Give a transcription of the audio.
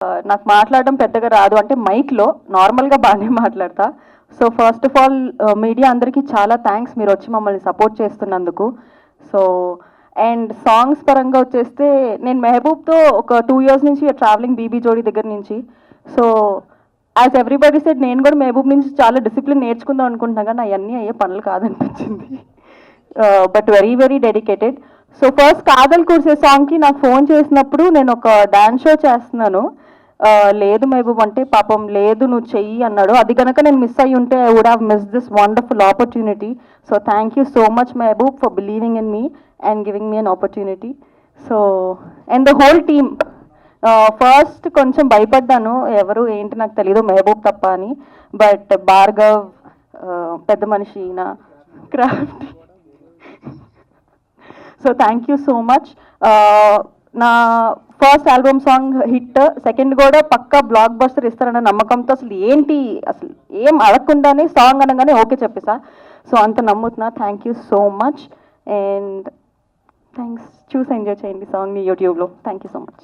నాకు మాట్లాడడం పెద్దగా రాదు, అంటే మైక్లో నార్మల్గా బాగానే మాట్లాడతా. So first of all media అందరికీ చాలా థ్యాంక్స్, మీరు వచ్చి మమ్మల్ని సపోర్ట్ చేస్తున్నందుకు. సో అండ్ సాంగ్స్ పరంగా వచ్చేస్తే నేను మెహబూబ్తో ఒక 2 years నుంచి ట్రావెలింగ్ బీబీ జోడీ దగ్గర నుంచి. సో యాజ్ ఎవ్రీబడి సెడ్, నేను కూడా మెహబూబ్ నుంచి చాలా డిసిప్లిన్ నేర్చుకుందాం అనుకుంటున్నా, కానీ అవన్నీ అయ్యే పనులు కాదనిపించింది. But very very dedicated. So first Kadhal Kurse సాంగ్కి నాకు ఫోన్ చేసినప్పుడు నేను ఒక డాన్స్ షో చేస్తున్నాను, లేదు మెహబూబ్ అంటే, పాపం లేదు నువ్వు చెయ్యి అన్నాడు. అది కనుక నేను మిస్ అయ్యి ఉంటే I would have miss this wonderful opportunity. So thank you so much Mehboob for believing in me and giving me an opportunity. So and the whole team, first కొంచెం భయపడ్డాను, ఎవరు ఏంటి నాకు తెలీదు మెహబూబ్ తప్ప అని. బట్ భార్గవ్, పెద్ద మనిషి నా craft, so thank you so much. నా first album song hit, second కూడా పక్కా బ్లాక్ బస్టర్ ఇస్తారన్న నమ్మకంతో అసలు ఏంటి అసలు ఏం అడగకుండానే సాంగ్ అనగానే ఓకే చెప్పేసా. సో అంత నమ్ముతున్నా. Thank you so much and thanks. చూసి ఎంజాయ్ చేయండి సాంగ్ని యూట్యూబ్లో. Thank you so much.